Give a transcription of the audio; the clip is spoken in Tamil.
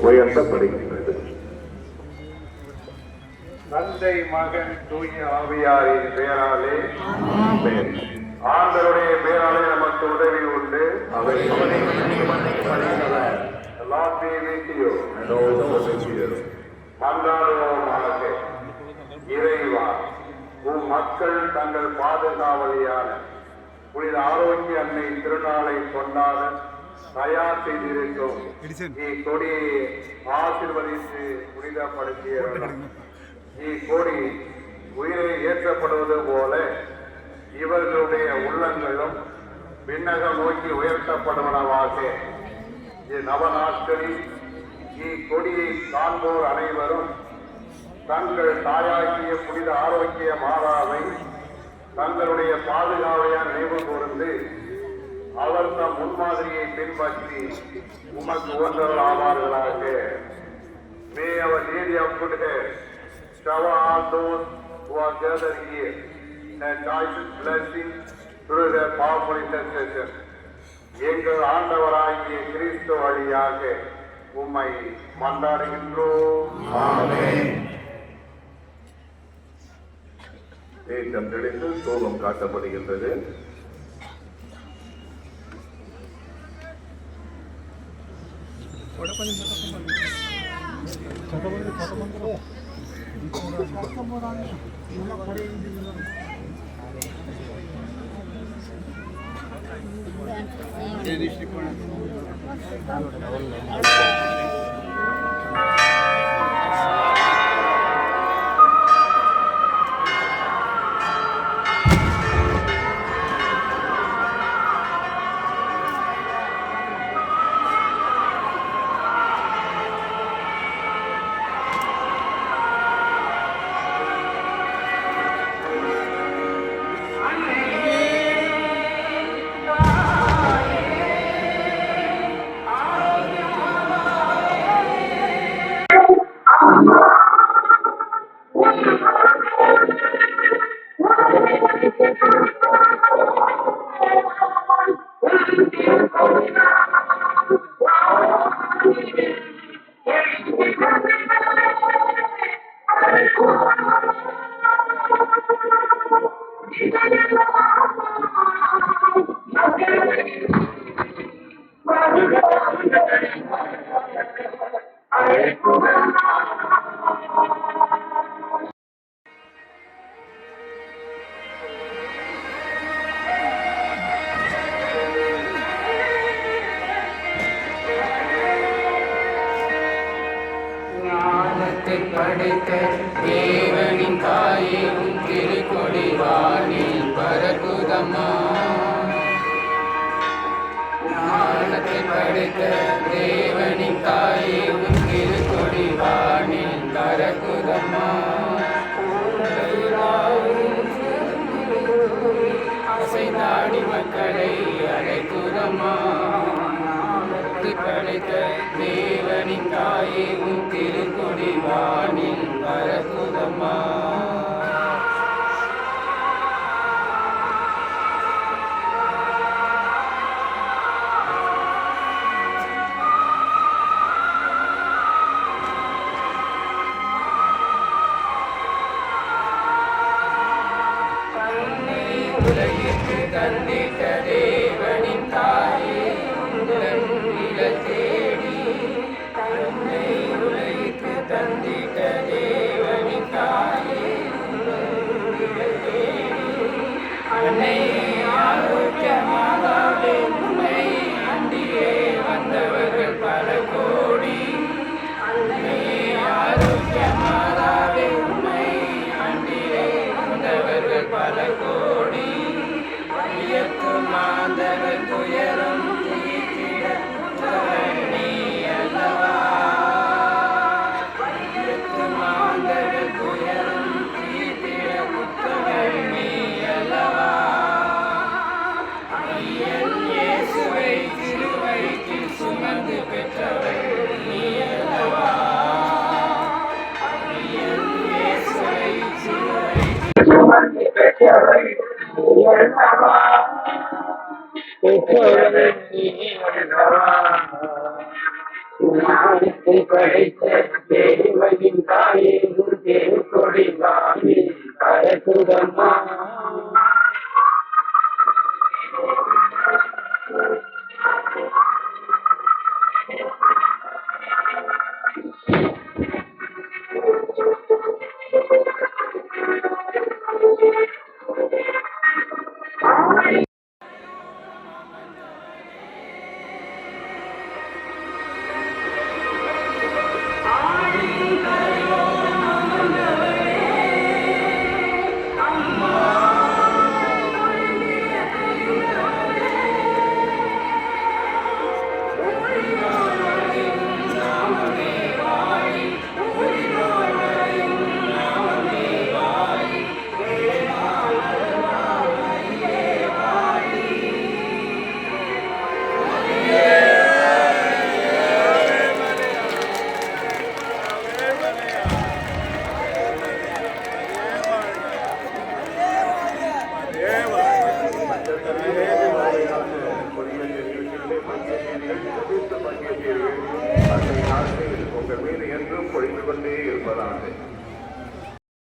உயர்த்தப்படுகின்றது. தந்தை மகன் தூய ஆவியாரின் பெயராலே ஆண்டவருடைய பெயராலே நமக்கு உதவி உண்டு. மன்றாடுவோமாக. இறைவா, உம் மக்கள் தங்கள் பாதுகாவலியான புனித ஆரோக்கிய அன்னை திருநாளை கொண்டாட தயார் செய்திருக்கும் இக்கொடியை ஆசீர்வதித்து புனிதப்படுத்திய இக்கொடி உயிரை ஏற்றப்படுவது போல இவர்களுடைய உள்ளங்களும் விண்ணகம் நோக்கி உயர்த்தப்படுவனவாக. நவ நாட்களில் இக்கொடியை காண்போர் அனைவரும் தங்கள் தாயாகிய புனித ஆரோக்கிய மாதாவை தங்களுடைய பாதுகாவலையால் நினைவு கூர்ந்து அவர் தம் முன்மாதிரியை பின்பற்றி உமக்கு உகந்தவர்கள் ஆவார்களாக. May our Lady of Good Health shower all those who are gathered here and choicest blessings through their powerful intercession. எங்கள் ஆண்டவராகிய கிறிஸ்து வழியாக உம்மை மன்றாடுகின்றோம். ஆமென். தேசம் தெளிந்து சோகம் காட்டப்படுகின்றது. படைத்த தேவனின் தாயே உன் திருக்கொடி வானில் பரகுதம்மா. ஞானத்தை படைத்த தேவனின் தாயே உன் திருக்கொடி வானில் பரகுதம்மா. அசை நாடி மக்களை அழைக்குதம்மா. படைத்த தேவனின் தாயே உன் திருக்கொடி வானில் பரகுதம்மா. உலகிற்கு தந்திட்ட தேவனின் தாயே தேடி தன்னை உலகிற்கு தந்திட்ட தேவனின் தாயே தேடி அன்னை ஆரோக்கியமாகவே உன்னை அண்டியே வந்தவர்கள் பல கோடி. அன்னை ஆரோக்கியமாகவே உன்னை அண்டியே வந்தவர்கள் பல கோடி. வையத்து மாந்தவர் துயரும் சுமந்து பெற்றவள் நீ அல்லவா. சுமந்து பெற்றவள் நீ அல்லவா. பெற்றவள் நீ அல்லவா. ஞானத்தை படைத்த தேவனின் தாயே திருக்கொடி வாணி பரசுதம்மா